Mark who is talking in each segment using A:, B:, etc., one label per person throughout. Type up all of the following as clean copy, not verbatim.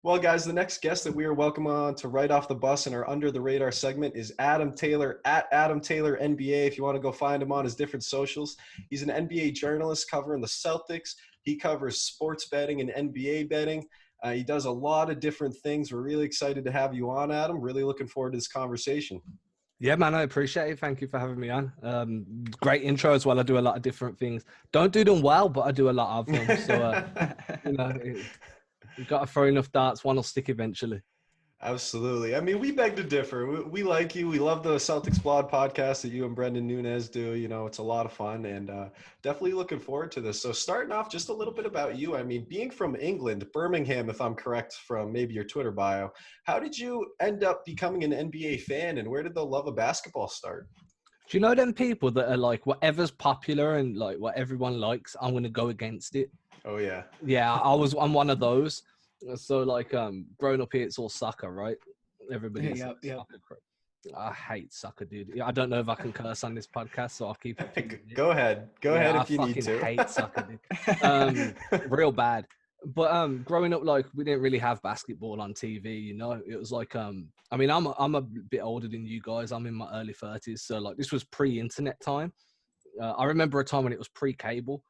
A: Well, guys, the next guest that we are welcome on to Right Off the Bus in our Under the Radar segment is Adam Taylor at Adam Taylor NBA. If you want to go find him on his different socials, he's an NBA journalist covering the Celtics. He covers sports betting and NBA betting. He does a lot of different things. We're really excited to have you on, Adam. Really looking forward to this conversation.
B: Yeah, man, I appreciate it. Thank you for having me on. Great intro as well. I do a lot of different things. Don't do them well, but I do a lot of them. So, you've got to throw enough darts, one will stick eventually.
A: Absolutely. I mean, we beg to differ. We like you. We love the Celtics Blog podcast that you and Brendan Nunez do. You know, it's a lot of fun and definitely looking forward to this. So starting off, just a little bit about you. I mean, being from England, Birmingham, if I'm correct from maybe your Twitter bio, how did you end up becoming an NBA fan and where did the love of basketball start?
B: Do you know them people that are like, whatever's popular and like what everyone likes, I'm going to go against it?
A: Oh, yeah.
B: Yeah, I'm one of those. So like growing up here, it's all soccer, right? Everybody's soccer. I hate soccer, dude. I don't know if I can curse on this podcast, so I'll keep it.
A: Go ahead if you need to.
B: I hate soccer, dude. Real bad. But growing up, like we didn't really have basketball on TV. You know, it was like I mean, I'm a bit older than you guys. I'm in my early 30s, so like this was pre-internet time. I remember a time when it was pre-cable,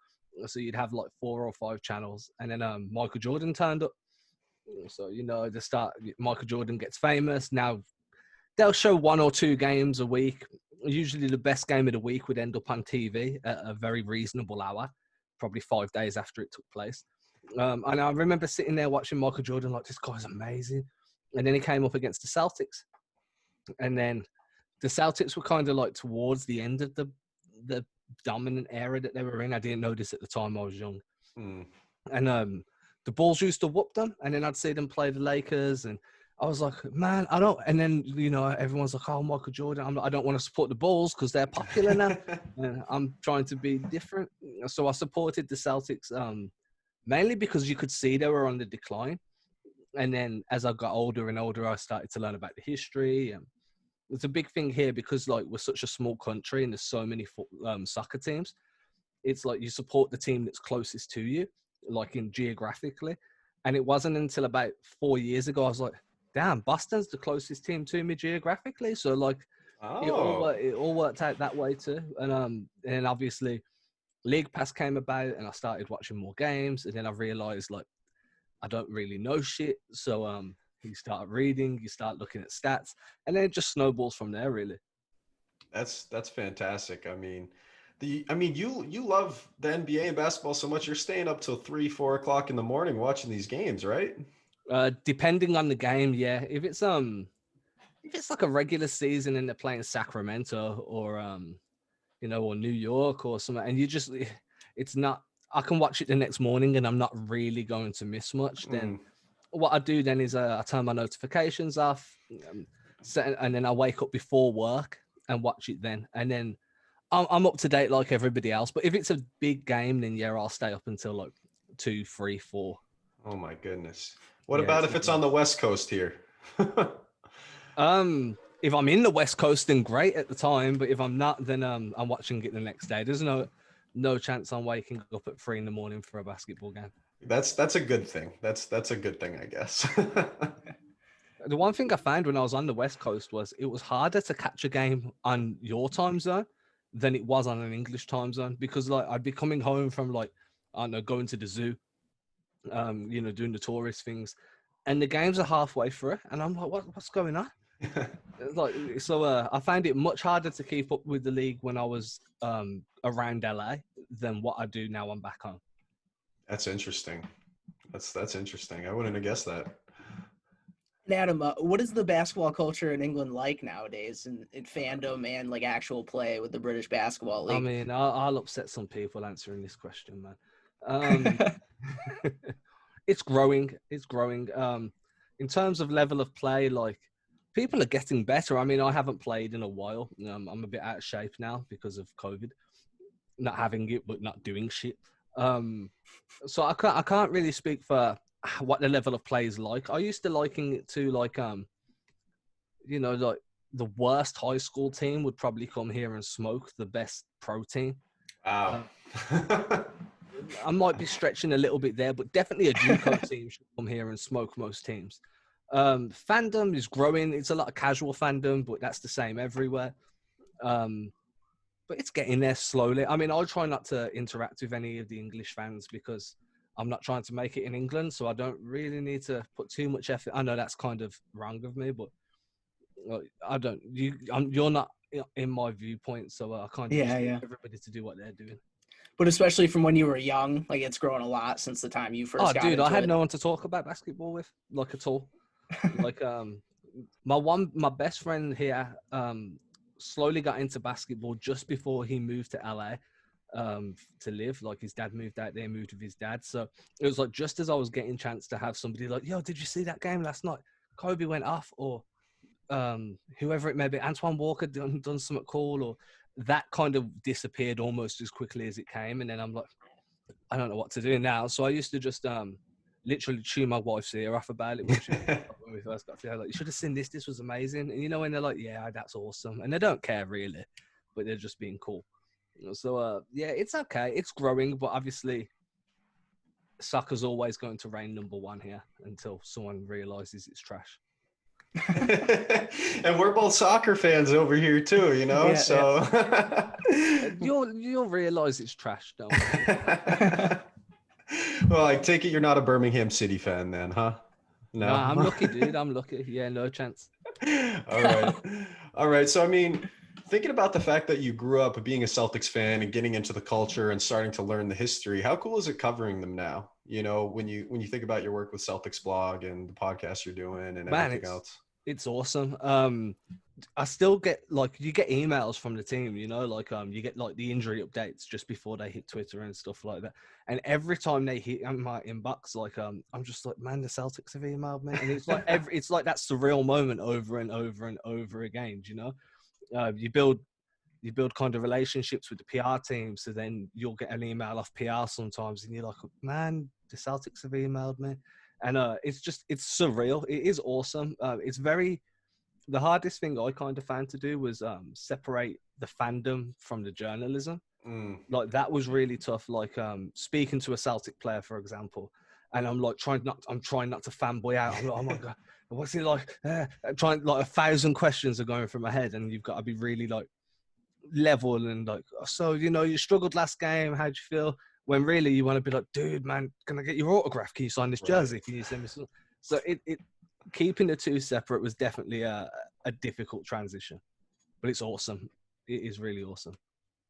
B: so you'd have like 4 or 5 channels, and then Michael Jordan turned up. So, you know, Michael Jordan gets famous. Now they'll show 1 or 2 games a week. Usually the best game of the week would end up on TV at a very reasonable hour, probably 5 days after it took place. And I remember sitting there watching Michael Jordan like, this guy's amazing. And then he came up against the Celtics. And then the Celtics were kind of like towards the end of the dominant era that they were in. I didn't know this at the time. I was young. And the Bulls used to whoop them, and then I'd see them play the Lakers, and I was like, man, I don't. And then, you know, everyone's like, oh, Michael Jordan. I don't want to support the Bulls because they're popular now. And I'm trying to be different. So I supported the Celtics mainly because you could see they were on the decline. And then as I got older and older, I started to learn about the history. And it's a big thing here because, like, we're such a small country and there's so many soccer teams. It's like you support the team that's closest to you, like in geographically. And it wasn't until about 4 years ago I was like, damn, Boston's the closest team to me geographically. So like it all worked out that way too. And obviously League Pass came about and I started watching more games, and then I realized like I don't really know shit. So you start reading, you start looking at stats, and then it just snowballs from there really.
A: That's fantastic. I mean, you love the NBA and basketball so much. You're staying up till 3, 4 o'clock in the morning watching these games, right?
B: Depending on the game, yeah. If it's like a regular season and they're playing Sacramento or you know, or New York or something, and it's not. I can watch it the next morning and I'm not really going to miss much. Then what I do then is I turn my notifications off, and then I wake up before work and watch it then, and then I'm up to date like everybody else. But if it's a big game, then yeah, I'll stay up until like 2, 3, 4.
A: Oh my goodness. What about if it's on the West Coast here?
B: If I'm in the West Coast, then great at the time. But if I'm not, then I'm watching it the next day. There's no chance I'm waking up at 3 a.m. for a basketball game.
A: That's a good thing. That's a good thing, I guess.
B: The one thing I found when I was on the West Coast was it was harder to catch a game on your time zone than it was on an English time zone, because like I'd be coming home from like, I don't know, going to the zoo, you know, doing the tourist things, and the games are halfway through and I'm like, what's going on? Like, so I find it much harder to keep up with the league when I was around LA than what I do now I'm back home.
A: That's interesting. That's interesting. I wouldn't have guessed that.
C: Adam, what is the basketball culture in England like nowadays in fandom and like actual play with the British Basketball League?
B: I mean, I'll upset some people answering this question, man. It's growing. In terms of level of play, like people are getting better. I mean, I haven't played in a while. I'm a bit out of shape now because of COVID, not having it, but not doing shit. So I can't really speak for what the level of play is like. I used to liking it to like, you know, like the worst high school team would probably come here and smoke the best pro team.
A: Wow.
B: I might be stretching a little bit there, but definitely a JUCO team should come here and smoke most teams. Fandom is growing. It's a lot of casual fandom, but that's the same everywhere. But it's getting there slowly. I mean, I'll try not to interact with any of the English fans because I'm not trying to make it in England, so I don't really need to put too much effort. I know that's kind of wrong of me, but I don't. You're not in my viewpoint, so I kind of just leave everybody to do what they're doing.
C: But especially from when you were young, like it's grown a lot since the time you first got
B: dude,
C: into
B: I had
C: it.
B: no one to talk about basketball with, like at all. Like my best friend here slowly got into basketball just before he moved to LA to live. Like his dad moved out there, moved with his dad. So it was like just as I was getting a chance to have somebody like, yo, did you see that game last night? Kobe went off, or whoever it may be, Antoine Walker done something cool, or that kind of disappeared almost as quickly as it came. And then I'm like, I don't know what to do now. So I used to just literally chew my wife's ear off about it when we first got together. Like, you should have seen this. This was amazing. And you know, when they're like, yeah, that's awesome. And they don't care really, but they're just being cool. So yeah, it's okay. It's growing, but obviously soccer's always going to reign number one here until someone realizes it's trash.
A: And we're both soccer fans over here too, you know.
B: You'll realize it's trash, don't worry.
A: Well, I take it you're not a Birmingham City fan then, huh?
B: No, I'm lucky, dude. I'm lucky. Yeah, no chance.
A: All right. So I mean, thinking about the fact that you grew up being a Celtics fan and getting into the culture and starting to learn the history, how cool is it covering them now? You know, when you think about your work with Celtics blog and the podcast you're doing and everything else.
B: It's awesome. I still get you get emails from the team, you know, you get like the injury updates just before they hit Twitter and stuff like that. And every time they hit my inbox, I'm just like, man, the Celtics have emailed me, and it's like it's like that surreal moment over and over and over again. You know, you build kind of relationships with the PR team, so then you'll get an email off PR sometimes, and you're like, man, the Celtics have emailed me, and it's surreal. It is awesome. The hardest thing I kind of found to do was separate the fandom from the journalism. Like that was really tough. Like speaking to a Celtic player, for example, and I'm trying not to fanboy out. I'm like, oh my god, what's it like? Trying 1,000 questions are going through my head, and you've got to be really level and so you know, you struggled last game. How'd you feel? When really you want to be like, dude, man, can I get your autograph? Can you sign this jersey? Can you send me some? So it keeping the two separate was definitely a difficult transition, but it's awesome. It is really awesome.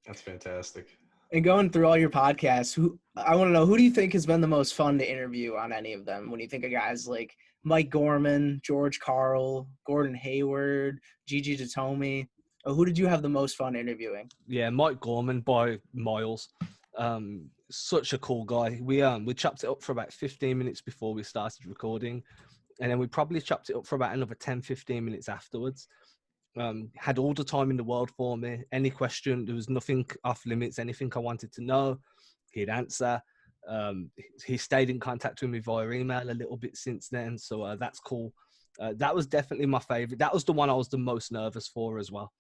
A: That's fantastic.
C: And going through all your podcasts, I want to know, who do you think has been the most fun to interview on any of them? When you think of guys like Mike Gorman, George Karl, Gordon Hayward, Gigi Datomi, who did you have the most fun interviewing?
B: Yeah, Mike Gorman by miles. Such a cool guy. We chopped it up for about 15 minutes before we started recording. And then we probably chopped it up for about another 10, 15 minutes afterwards. Had all the time in the world for me. Any question, there was nothing off limits. Anything I wanted to know, he'd answer. He stayed in contact with me via email a little bit since then. So that's cool. That was definitely my favorite. That was the one I was the most nervous for as well.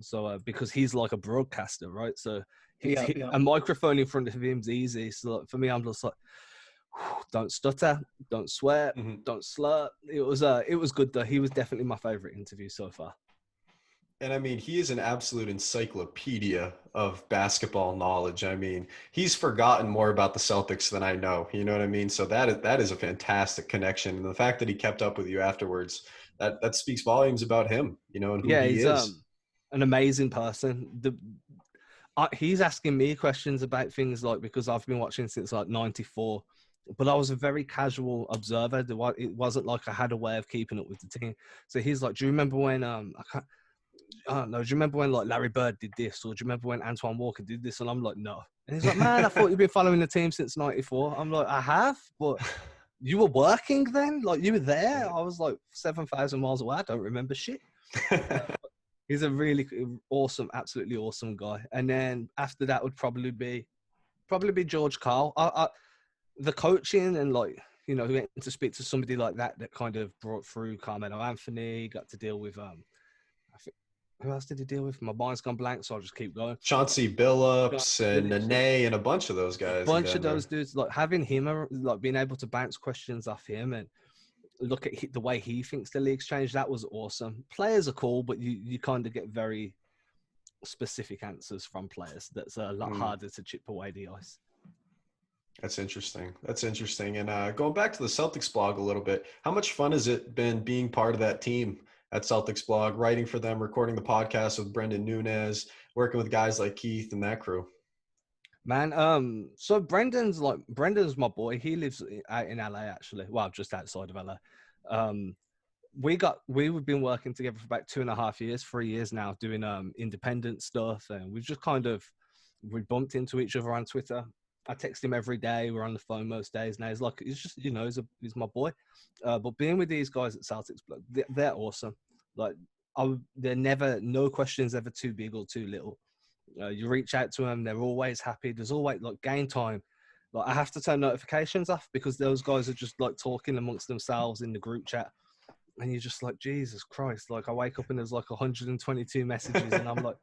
B: So because he's like a broadcaster, right? So a microphone in front of him is easy. So for me, I'm just like, don't stutter, don't swear, don't slur. It was good though. He was definitely my favorite interview so far.
A: And I mean, he is an absolute encyclopedia of basketball knowledge. I mean, he's forgotten more about the Celtics than I know. You know what I mean? So that is a fantastic connection. And the fact that he kept up with you afterwards, that speaks volumes about him, you know, and who he is.
B: An amazing person. He's asking me questions about things because I've been watching since 94. But I was a very casual observer. It wasn't like I had a way of keeping up with the team. So he's like, do you remember when I don't know, do you remember when Larry Bird did this? Or do you remember when Antoine Walker did this? And I'm like, no. And he's like, man, I thought you'd been following the team since 94. I'm like, I have, but you were working then? You were there? I was 7,000 miles away. I don't remember shit. He's a really awesome, absolutely awesome guy. And then after that would probably be George Karl. The coaching and getting to speak to somebody like that kind of brought through Carmelo Anthony, got to deal with who else did he deal with? My mind's gone blank, so I'll just keep going.
A: Chauncey Billups and Nene and a bunch of those guys.
B: Bunch of those dudes, like having him, like being able to bounce questions off him and look at the way he thinks the league's changed. That was awesome. Players are cool, but you kind of get very specific answers from players. That's a lot harder to chip away the ice.
A: That's interesting. And going back to the Celtics blog a little bit, how much fun has it been being part of that team at Celtics blog, writing for them, recording the podcast with Brendan Nunez, working with guys like Keith and that crew?
B: Man, so Brendan's my boy. He lives out in LA, actually. Well, just outside of LA. We've been working together for about 2.5 years, 3 years now, doing independent stuff, and we bumped into each other on Twitter. I text him every day. We're on the phone most days now. He's just, he's my boy. But being with these guys at Celtics, they're awesome. Like, they're never, no questions ever too big or too little. You reach out to them, they're always happy. There's always like game time. Like, I have to turn notifications off because those guys are just like talking amongst themselves in the group chat. And you're just like, Jesus Christ. Like, I wake up and there's like 122 messages and I'm like,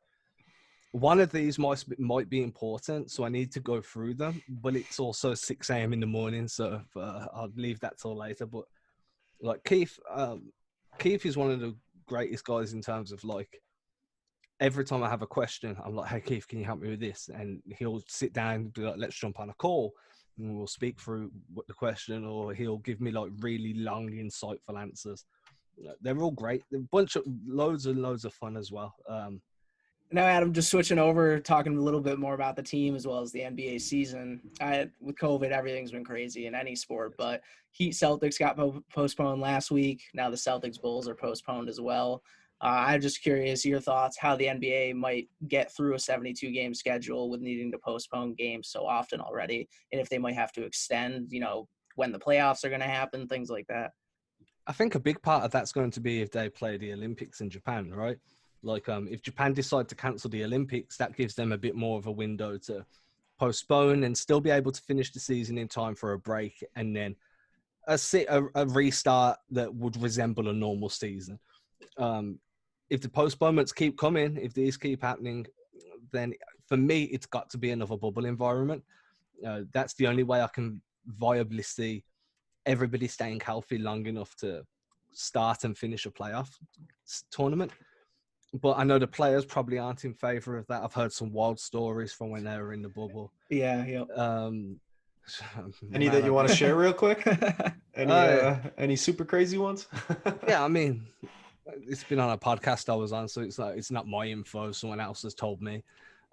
B: one of these might be important, so I need to go through them, but it's also 6 a.m. in the morning, so I'll leave that till later. But like Keith is one of the greatest guys in terms of like, every time I have a question, I'm like, hey Keith, can you help me with this? And he'll sit down and be like, let's jump on a call and we'll speak through what the question, or he'll give me like really long, insightful answers. They're all great. Loads and loads of fun as well.
C: Now, Adam, just switching over, talking a little bit more about the team as well as the NBA season. With COVID, everything's been crazy in any sport, but Heat Celtics got postponed last week. Now the Celtics Bulls are postponed as well. I'm just curious your thoughts how the NBA might get through a 72-game schedule with needing to postpone games so often already, and if they might have to extend, when the playoffs are going to happen, things like that.
B: I think a big part of that's going to be if they play the Olympics in Japan, right? Like, if Japan decide to cancel the Olympics, that gives them a bit more of a window to postpone and still be able to finish the season in time for a break, and then a restart that would resemble a normal season. If the postponements keep coming, if these keep happening, then for me, it's got to be another bubble environment. That's the only way I can viably see everybody staying healthy long enough to start and finish a playoff tournament. But I know the players probably aren't in favor of that. I've heard some wild stories from when they were in the bubble.
C: Yeah.
A: Any that you want to share real quick? Any super crazy ones?
B: Yeah, I mean, it's been on a podcast I was on, so it's not my info. Someone else has told me.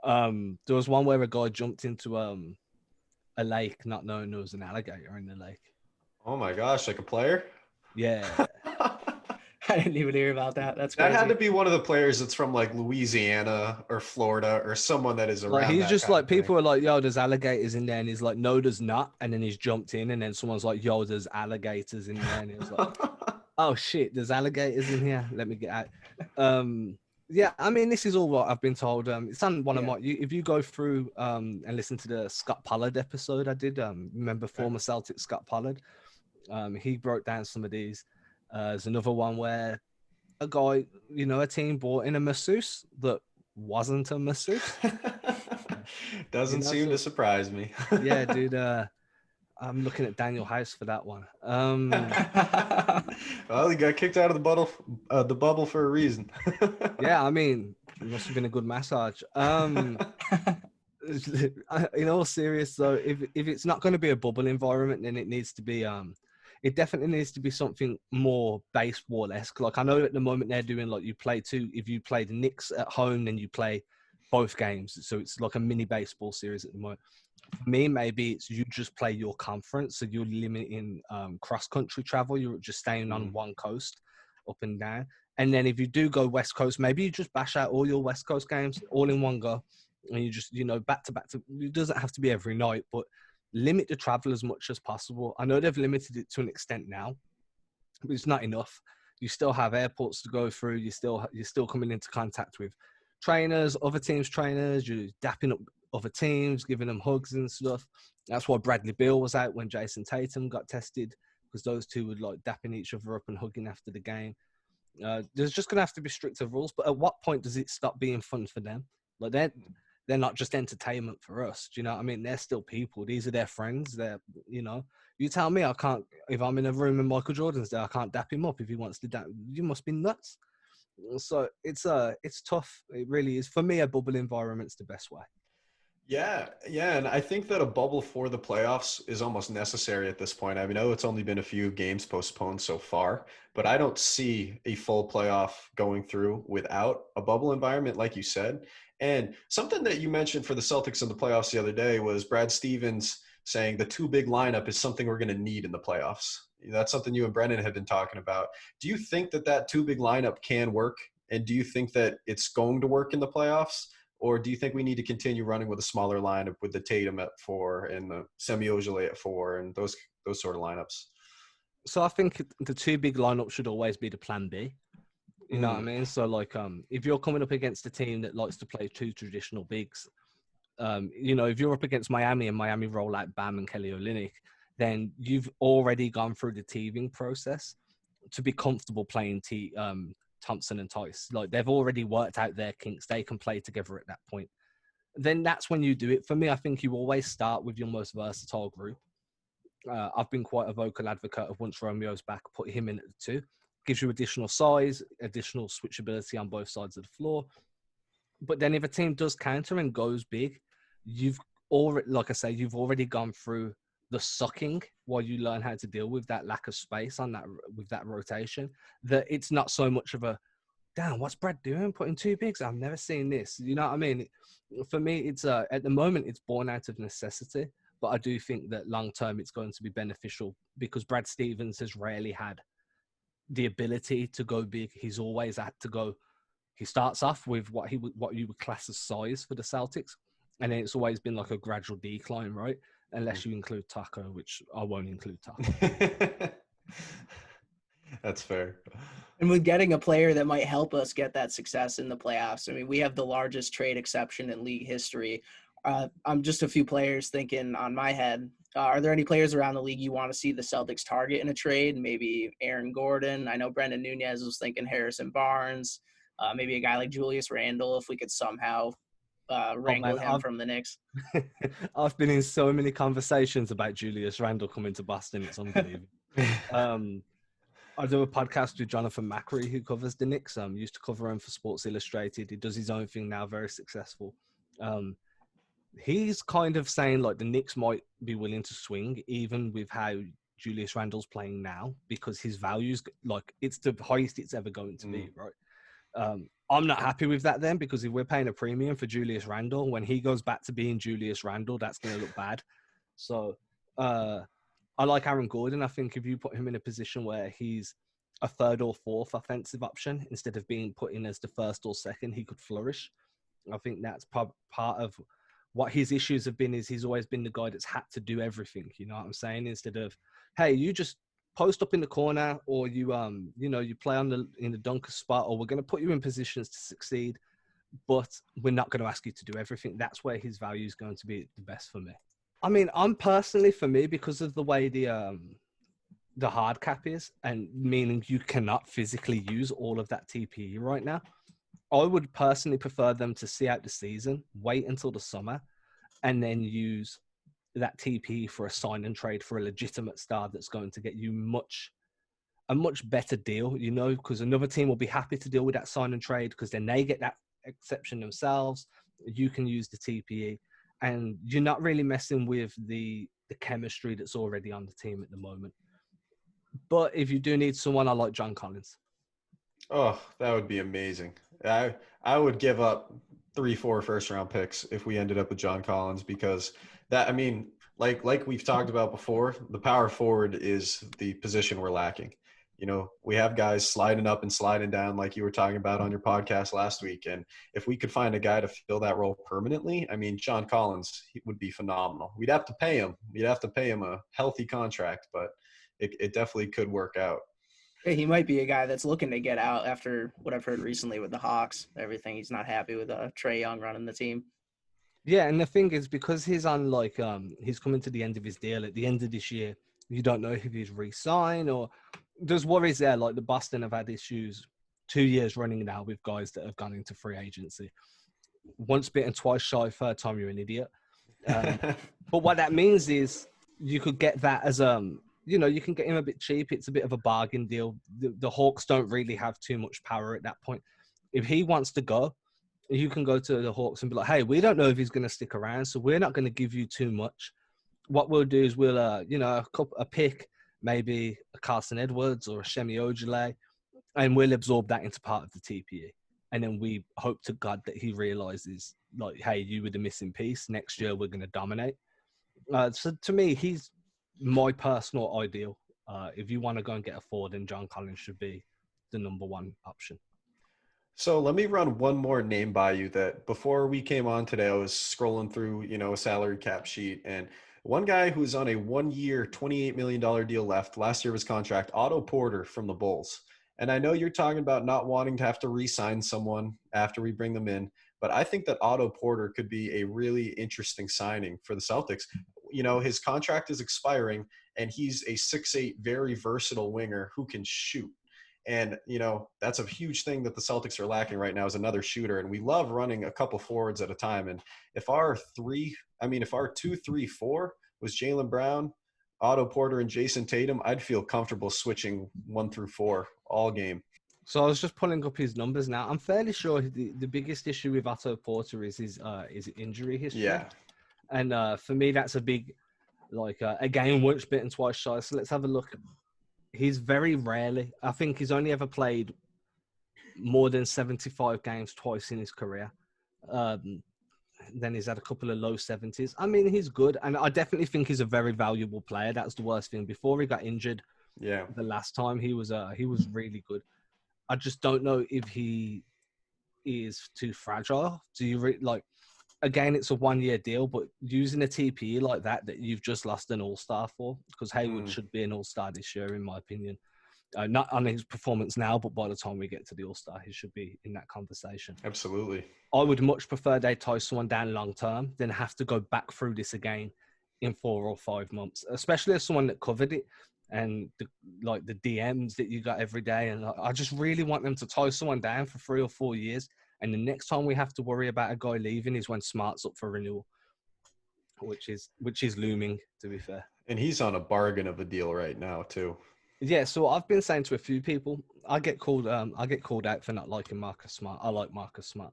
B: There was one where a guy jumped into a lake, not knowing there was an alligator in the lake.
A: Oh my gosh, like a player?
B: Yeah.
C: I didn't even hear about that. That's crazy.
A: That had to be one of the players that's from like Louisiana or Florida or someone that is around.
B: Like, he's just like, people are like, yo, there's alligators in there. And he's like, no, there's not. And then he's jumped in. And then someone's like, yo, there's alligators in there. And he was like, oh shit, there's alligators in here. Let me get out. Yeah, I mean, this is all what I've been told. It's on one of my, if you go through and listen to the Scott Pollard episode I did, remember former Celtic Scott Pollard? He broke down some of these. There's another one where a guy, a team brought in a masseuse that wasn't a masseuse.
A: Doesn't seem to surprise me.
B: Yeah, dude. I'm looking at Daniel House for that one.
A: Well, he got kicked out of the bubble for a reason.
B: Yeah, I mean, it must have been a good massage. In all seriousness, though, if it's not going to be a bubble environment, then it needs to be it definitely needs to be something more baseball-esque. Like, I know at the moment they're doing, like, if you play the Knicks at home, then you play both games. So it's like a mini baseball series at the moment. For me, maybe it's you just play your conference. So you're limiting cross-country travel. You're just staying on one coast, up and down. And then if you do go West Coast, maybe you just bash out all your West Coast games all in one go. And you just, back to back. It doesn't have to be every night, but limit the travel as much as possible. I know they've limited it to an extent now, but it's not enough. You still have airports to go through. You're still coming into contact with trainers, other teams' trainers. You're dapping up other teams, giving them hugs and stuff. That's why Bradley Beal was out when Jason Tatum got tested, because those two were like dapping each other up and hugging after the game. There's just going to have to be stricter rules. But at what point does it stop being fun for them? Like they're not just entertainment for us. Do you know what I mean? They're still people. These are their friends. They're, you tell me I can't, if I'm in a room and Michael Jordan's there, I can't dap him up if he wants to dap. You must be nuts. So it's tough. It really is. For me, a bubble environment's the best way.
A: Yeah, and I think that a bubble for the playoffs is almost necessary at this point. I mean, I know it's only been a few games postponed so far, but I don't see a full playoff going through without a bubble environment, like you said. And something that you mentioned for the Celtics in the playoffs the other day was Brad Stevens saying the two big lineup is something we're going to need in the playoffs. That's something you and Brendan have been talking about. Do you think that two big lineup can work? And do you think that it's going to work in the playoffs? Or do you think we need to continue running with a smaller lineup with the Tatum at 4 and the Semi Ojeleye at 4 and those sort of lineups?
B: So I think the two big lineups should always be the plan B. You know what I mean? So like, if you're coming up against a team that likes to play two traditional bigs, if you're up against Miami and Miami roll out Bam and Kelly Olynyk, then you've already gone through the teething process to be comfortable playing Thompson and Tice. Like they've already worked out their kinks. They can play together at that point. Then that's when you do it. For me, I think you always start with your most versatile group. I've been quite a vocal advocate of once Romeo's back, put him in at the 2. Gives you additional size, additional switchability on both sides of the floor. But then if a team does counter and goes big, you've already gone through the sucking while you learn how to deal with that lack of space with that rotation, that it's not so much of a, damn, what's Brad doing? Putting two bigs? I've never seen this. You know what I mean? For me, it's at the moment, it's born out of necessity, but I do think that long term it's going to be beneficial because Brad Stevens has rarely had the ability to go big. He's always had to go. He starts off with what you would class as size for the Celtics, and then it's always been like a gradual decline, right? Unless you include Taco, which I won't include Taco.
A: That's fair.
C: And with getting a player that might help us get that success in the playoffs, I mean, we have the largest trade exception in league history. I'm just a few players thinking on my head. Are there any players around the league you want to see the Celtics target in a trade? Maybe Aaron Gordon. I know Brendan Nunez was thinking Harrison Barnes. Maybe a guy like Julius Randle, if we could somehow wrangle him from the Knicks.
B: I've been in so many conversations about Julius Randle coming to Boston. It's unbelievable. I do a podcast with Jonathan Macri, who covers the Knicks. Used to cover him for Sports Illustrated. He does his own thing now, very successful. He's kind of saying like the Knicks might be willing to swing even with how Julius Randle's playing now, because his value's like it's the highest it's ever going to be, right? I'm not happy with that then, because if we're paying a premium for Julius Randle, when he goes back to being Julius Randle, that's going to look bad. So I like Aaron Gordon. I think if you put him in a position where he's a third or fourth offensive option instead of being put in as the first or second, he could flourish. I think that's part of what his issues have been, is he's always been the guy that's had to do everything. You know what I'm saying? Instead of, hey, you just post up in the corner, or you play in the dunker spot, or we're going to put you in positions to succeed, but we're not going to ask you to do everything. That's where his value is going to be the best for me. I mean, for me, because of the way the hard cap is, and meaning you cannot physically use all of that TPE right now, I would personally prefer them to see out the season, wait until the summer, and then use that TPE for a sign and trade for a legitimate star that's going to get you a much better deal, because another team will be happy to deal with that sign and trade, because then they get that exception themselves. You can use the TPE, and you're not really messing with the chemistry that's already on the team at the moment. But if you do need someone, I like John Collins.
A: Oh, that would be amazing. I would give up 3-4 first-round picks if we ended up with John Collins, because that, I mean, like we've talked about before, the power forward is the position we're lacking. We have guys sliding up and sliding down, like you were talking about on your podcast last week. And if we could find a guy to fill that role permanently, I mean, John Collins, he would be phenomenal. We'd have to pay him. We'd have to pay him a healthy contract, but it definitely could work out.
C: He might be a guy that's looking to get out after what I've heard recently with the Hawks. Everything, he's not happy with Trae Young running the team.
B: Yeah, and the thing is, because he's on he's coming to the end of his deal at the end of this year, you don't know if he's re-signed, or there's worries there. Like the Boston have had issues 2 years running now with guys that have gone into free agency. Once bitten, twice shy. Third time, you're an idiot. But what that means is you could get that as you can get him a bit cheap. It's a bit of a bargain deal. The Hawks don't really have too much power at that point. If he wants to go, you can go to the Hawks and be like, hey, we don't know if he's going to stick around, so we're not going to give you too much. What we'll do is we'll, a pick, maybe a Carson Edwards or a Shemi Ojale, and we'll absorb that into part of the TPE. And then we hope to God that he realizes, like, hey, you were the missing piece. Next year, we're going to dominate. So to me, he's my personal ideal. If you want to go and get a forward, then John Collins should be the number one option.
A: So let me run one more name by you that before we came on today, I was scrolling through, a salary cap sheet, and one guy who's on a 1-year, $28 million deal left, last year of his contract, Otto Porter from the Bulls. And I know you're talking about not wanting to have to re-sign someone after we bring them in, but I think that Otto Porter could be a really interesting signing for the Celtics. His contract is expiring, and he's a 6'8", very versatile winger who can shoot. And, that's a huge thing that the Celtics are lacking right now is another shooter. And we love running a couple forwards at a time. And if our 2-3-4 was Jaylen Brown, Otto Porter, and Jason Tatum, I'd feel comfortable switching 1 through 4 all game.
B: So I was just pulling up his numbers now. I'm fairly sure the biggest issue with Otto Porter is his injury history.
A: Yeah.
B: And for me, that's a big, again, once bitten, twice shy. So let's have a look. He's very rarely, I think he's only ever played more than 75 games twice in his career. Then he's had a couple of low 70s. I mean, he's good. And I definitely think he's a very valuable player. That's the worst thing. Before he got injured, the last time he was really good. I just don't know if he is too fragile. Do you again, it's a 1-year deal, but using a TPE like that you've just lost an all-star for, because Hayward should be an all-star this year, in my opinion. Not on his performance now, but by the time we get to the all-star, he should be in that conversation.
A: Absolutely.
B: I would much prefer they tie someone down long-term than have to go back through this again in 4 or 5 months, especially as someone that covered it and the DMs that you got every day. And I just really want them to tie someone down for 3 or 4 years. And the next time we have to worry about a guy leaving is when Smart's up for renewal, which is looming, to be fair.
A: And he's on a bargain of a deal right now too.
B: Yeah, so I've been saying to a few people, I get called out for not liking Marcus Smart. I like Marcus Smart.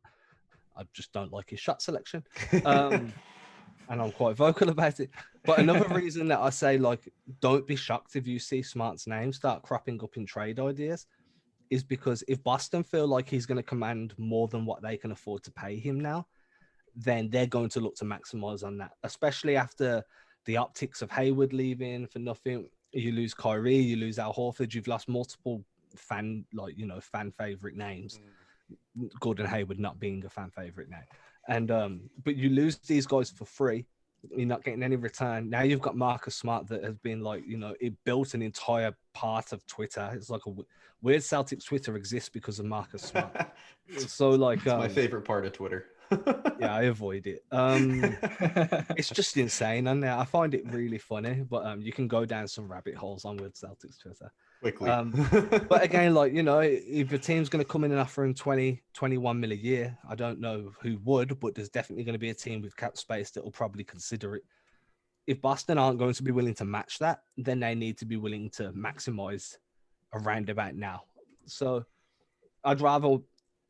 B: I just don't like his shot selection. And I'm quite vocal about it. But another reason that I say, don't be shocked if you see Smart's name start cropping up in trade ideas is because if Boston feel like he's going to command more than what they can afford to pay him now, then they're going to look to maximize on that, especially after the optics of Hayward leaving for nothing. You lose Kyrie, you lose Al Horford, you've lost multiple fan favorite names. Gordon Hayward not being a fan favorite name. And but you lose these guys for free. You're not getting any return. Now you've got Marcus Smart that has been it built an entire part of Twitter. It's like a weird Celtics Twitter exists because of Marcus Smart. So
A: it's my favorite part of Twitter.
B: Yeah, I avoid it. It's just insane, and I find it really funny. But you can go down some rabbit holes on Weird Celtics Twitter
A: quickly.
B: But again, if a team's going to come in and offer him 21 mil a year, I don't know who would, but there's definitely going to be a team with cap space that will probably consider it. If Boston aren't going to be willing to match that, then they need to be willing to maximize around about now. So I'd rather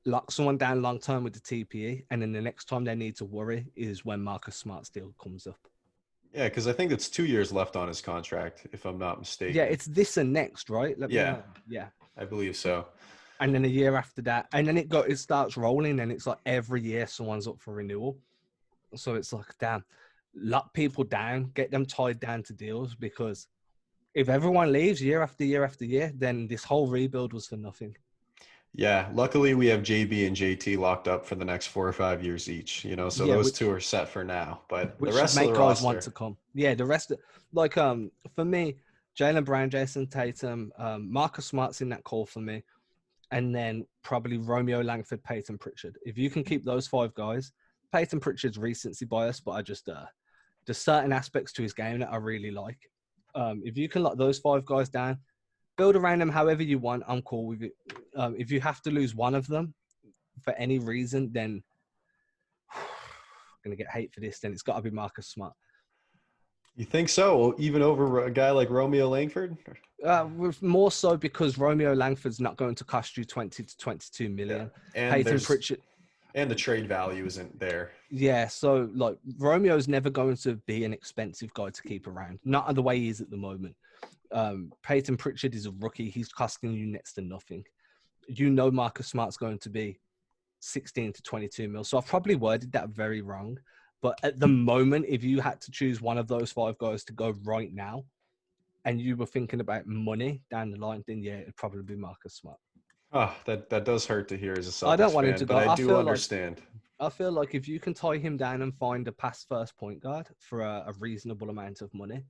B: lock someone down long term with the TPE, and then the next time they need to worry is when Marcus Smart's deal comes up.
A: Yeah, because I think it's 2 years left on his contract, if I'm not mistaken.
B: Yeah, it's this and next, right?
A: Yeah, I believe so.
B: And then a year after that, and then it starts rolling, and it's like every year someone's up for renewal. So it's like, damn, lock people down, get them tied down to deals, because if everyone leaves year after year after year, then this whole rebuild was for nothing.
A: Yeah, luckily we have JB and JT locked up for the next 4 or 5 years each, so those two are set for now. But the rest of the roster
B: want to come. Yeah, the rest for me, Jaylen Brown, Jason Tatum, Marcus Smart's in that call for me, and then probably Romeo Langford, Peyton Pritchard. If you can keep those 5 guys, Peyton Pritchard's recency bias, but I just there's certain aspects to his game that I really like. If you can lock those 5 guys down, build around them however you want. I'm cool with it. If you have to lose one of them for any reason, then I'm gonna get hate for this. Then it's got to be Marcus Smart.
A: You think so? Even over a guy like Romeo Langford?
B: With more so because Romeo Langford's not going to cost you 20 to 22 million.
A: Yeah. And
B: Peyton Pritchard.
A: And the trade value isn't there.
B: Yeah, so like Romeo's never going to be an expensive guy to keep around. Not the way he is at the moment. Peyton Pritchard is a rookie. He's costing you next to nothing. You know Marcus Smart's going to be 16 to 22 mil. So I've probably worded that very wrong. But at the moment, if you had to choose one of those 5 guys to go right now, and you were thinking about money down the line, then yeah, it'd probably be Marcus Smart.
A: Oh, that does hurt to hear as a Celtics
B: I don't want
A: fan,
B: him to
A: but
B: go.
A: I do understand.
B: I feel like if you can tie him down and find a pass first point guard for a reasonable amount of money,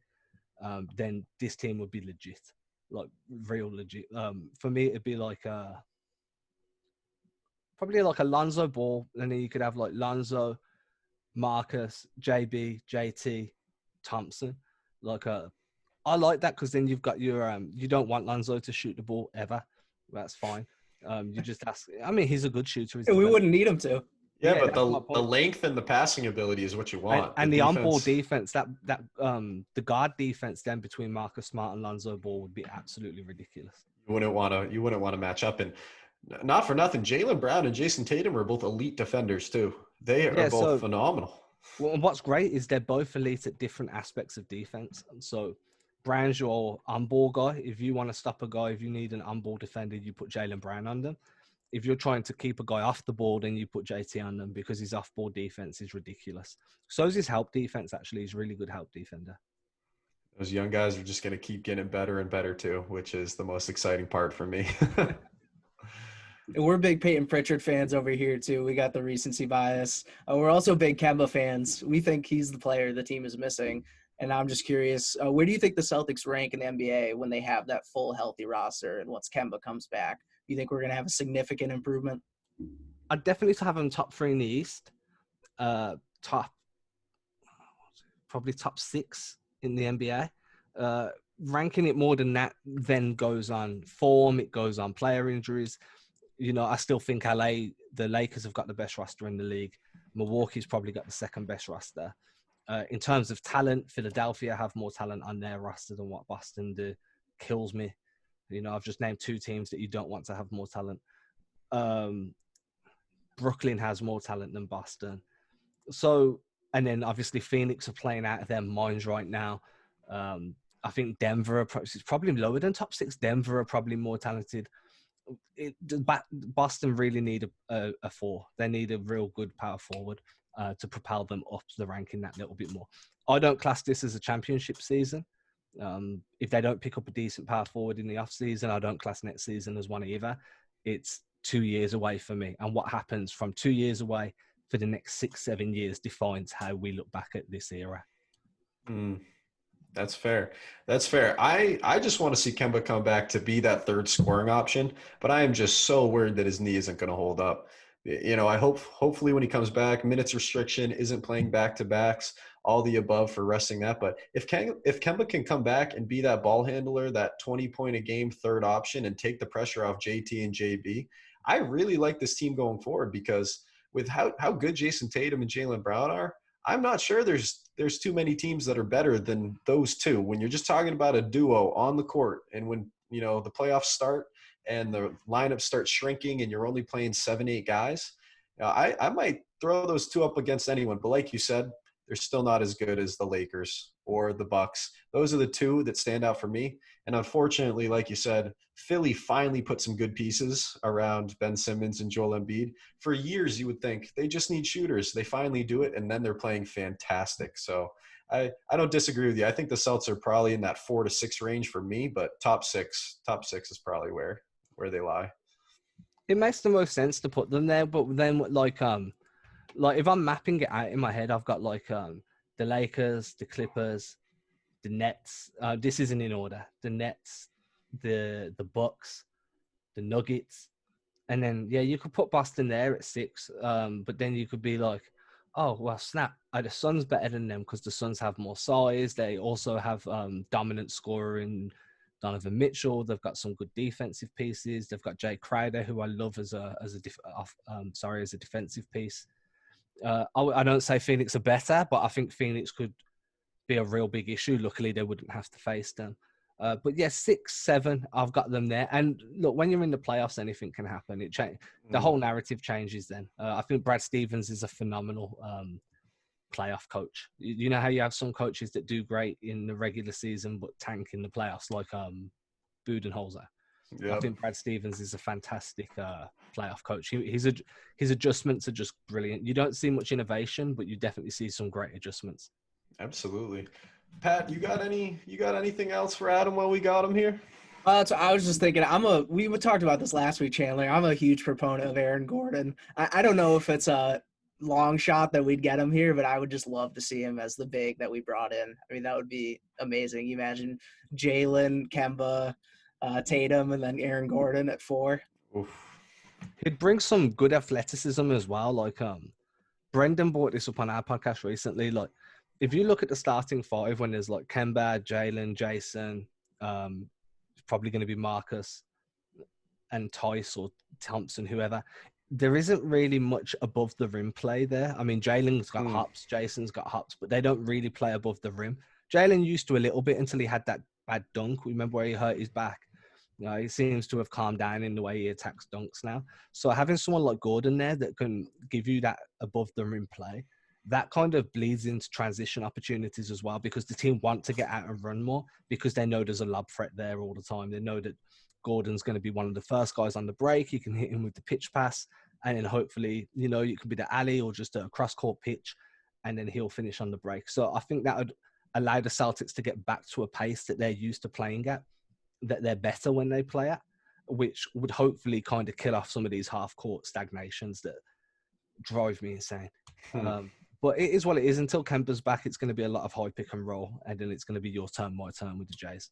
B: then this team would be legit, like real legit. For me, it'd be like probably like a Lonzo Ball, and then you could have like Lonzo, Marcus, JB, JT, Thompson. I like that because then you've got your you don't want Lonzo to shoot the ball ever. That's fine. You just ask. I mean, he's a good shooter.
C: We wouldn't need him to.
A: Yeah, but the length and the passing ability is what you want.
B: And the on-ball defense, that the guard defense then between Marcus Smart and Lonzo Ball would be absolutely ridiculous.
A: You wouldn't want to match up. And not for nothing, Jaylen Brown and Jason Tatum are both elite defenders too. They are both phenomenal.
B: Well, and what's great is they're both elite at different aspects of defense. So Brown's your on-ball guy. If you want to stop a guy, if you need an on-ball defender, you put Jaylen Brown on them. If you're trying to keep a guy off the ball, then you put JT on them because his off-ball defense is ridiculous. So is his help defense, actually. He's a really good help defender.
A: Those young guys are just going to keep getting better and better, too, which is the most exciting part for me.
C: We're big Peyton Pritchard fans over here, too. We got the recency bias. We're also big Kemba fans. We think he's the player the team is missing. And I'm just curious, where do you think the Celtics rank in the NBA when they have that full healthy roster and once Kemba comes back? You think we're going to have a significant improvement?
B: I'd definitely have them top 3 in the East. Probably top 6 in the NBA. Ranking it more than that then goes on form. It goes on player injuries. You know, I still think the Lakers have got the best roster in the league. Milwaukee's probably got the second best roster. In terms of talent, Philadelphia have more talent on their roster than what Boston do. Kills me. You know, I've just named 2 teams that you don't want to have more talent. Brooklyn has more talent than Boston. So, and then obviously Phoenix are playing out of their minds right now. I think Denver is probably lower than top 6. Denver are probably more talented. Boston really need a 4. They need a real good power forward to propel them up the ranking that little bit more. I don't class this as a championship season. If they don't pick up a decent power forward in the off season, I don't class next season as one either. It's 2 years away for me. And what happens from 2 years away for the next 6-7 years defines how we look back at this era.
A: That's fair. That's fair. I just want to see Kemba come back to be that third scoring option, but I am just so worried that his knee isn't going to hold up. You know, I hopefully when he comes back, minutes restriction, isn't playing back-to-backs, all the above for resting that. But if Kemba can come back and be that ball handler, that 20-point-a-game third option and take the pressure off JT and JB, I really like this team going forward because with how good Jason Tatum and Jaylen Brown are, I'm not sure there's too many teams that are better than those two. When you're just talking about a duo on the court and when, you know, the playoffs start and the lineup starts shrinking and you're only playing 7-8 guys, I might throw those 2 up against anyone. But like you said, they're still not as good as the Lakers or the Bucks. Those are the 2 that stand out for me. And unfortunately, like you said, Philly finally put some good pieces around Ben Simmons and Joel Embiid. For years, you would think they just need shooters. They finally do it, and then they're playing fantastic. So I don't disagree with you. I think the Celtics are probably in that 4 to 6 range for me, but top six is probably where they lie.
B: It makes the most sense to put them there, but then like if I'm mapping it out in my head, I've got like the Lakers, the Clippers, the Nets. This isn't in order. The Nets, the Bucks, the Nuggets, and then you could put Boston there at 6. But then you could be like, oh well, snap! The Suns better than them because the Suns have more size. They also have dominant scorer in Donovan Mitchell. They've got some good defensive pieces. They've got Jay Crowder, who I love as a defensive piece. I don't say Phoenix are better, but I think Phoenix could be a real big issue. Luckily, they wouldn't have to face them. But yeah, 6, 7, I've got them there. And look, when you're in the playoffs, anything can happen. The whole narrative changes then. I think Brad Stevens is a phenomenal playoff coach. You know how you have some coaches that do great in the regular season but tank in the playoffs, like Budenholzer. Yep. I think Brad Stevens is a fantastic playoff coach. His adjustments are just brilliant. You don't see much innovation, but you definitely see some great adjustments.
A: Absolutely. Pat, you got anything else for Adam while we got him here?
C: So I was just thinking, we talked about this last week, Chandler. I'm a huge proponent of Aaron Gordon. I don't know if it's a long shot that we'd get him here, but I would just love to see him as the big that we brought in. I mean, that would be amazing. You imagine Jalen, Kemba, Tatum, and then Aaron Gordon at 4.
A: Oof.
B: He'd bring some good athleticism as well. Like Brendan brought this up on our podcast recently. Like, if you look at the starting 5, when there's like Kemba, Jalen, Jason, probably going to be Marcus and Tice or Thompson, whoever, there isn't really much above the rim play there. I mean, Jalen's got hops, Jason's got hops, but they don't really play above the rim. Jalen used to a little bit until he had that bad dunk. Remember where he hurt his back? You know, he seems to have calmed down in the way he attacks dunks now. So having someone like Gordon there that can give you that above the rim play, that kind of bleeds into transition opportunities as well, because the team want to get out and run more because they know there's a lob threat there all the time. They know that Gordon's going to be one of the first guys on the break. You can hit him with the pitch pass, and then hopefully, you know, you could be the alley or just a cross-court pitch, and then he'll finish on the break. So I think that would allow the Celtics to get back to a pace that they're used to playing at, that they're better when they play at, which would hopefully kind of kill off some of these half-court stagnations that drive me insane. But it is what it is. Until Kemba's back, it's going to be a lot of high pick and roll, and then it's going to be your turn, my turn with the Jays.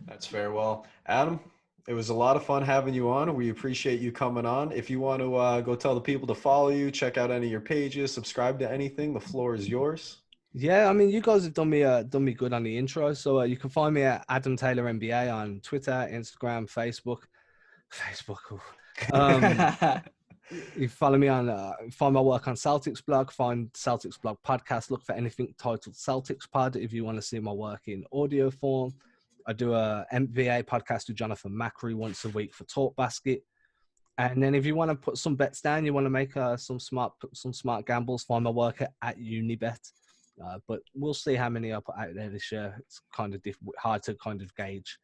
A: That's fair. Well, Adam, it was a lot of fun having you on. We appreciate you coming on. If you want to go tell the people to follow you, check out any of your pages, subscribe to anything, the floor is yours. Yeah,
B: I mean, you guys have done me good on the intro. So you can find me at Adam Taylor NBA on Twitter, Instagram, Facebook. You follow me on, find my work on Celtics blog, find Celtics blog podcast, look for anything titled Celtics pod if you want to see my work in audio form. I do a NBA podcast with Jonathan Macri once a week for Talk Basket. And then if you want to put some bets down, you want to make some smart gambles, find my work at Unibet. But we'll see how many I put out there this year. It's kind of hard to kind of gauge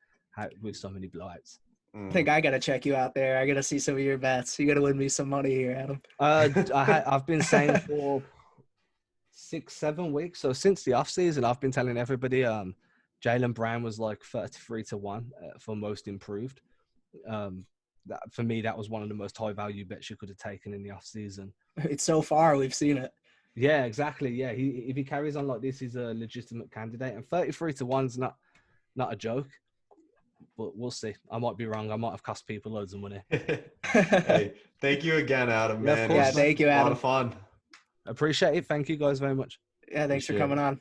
B: with so many blowouts.
C: I think I got to check you out there. I got to see some of your bets. You got to win me some money here, Adam.
B: I've been saying for 6-7 weeks. So since the offseason, I've been telling everybody Jaylen Brown was like 33-1 for most improved. For me, that was one of the most high value bets you could have taken in the offseason.
C: It's so far, we've seen it.
B: Yeah, exactly. Yeah, if he carries on like this, he's a legitimate candidate. And 33-1's not a joke. But we'll see. I might be wrong. I might have cost people loads of money.
A: Hey, thank you again, Adam, man.
C: Yeah, thank you, Adam.
A: A lot of fun.
B: Appreciate it. Thank you guys very much.
C: Yeah, thanks for coming on.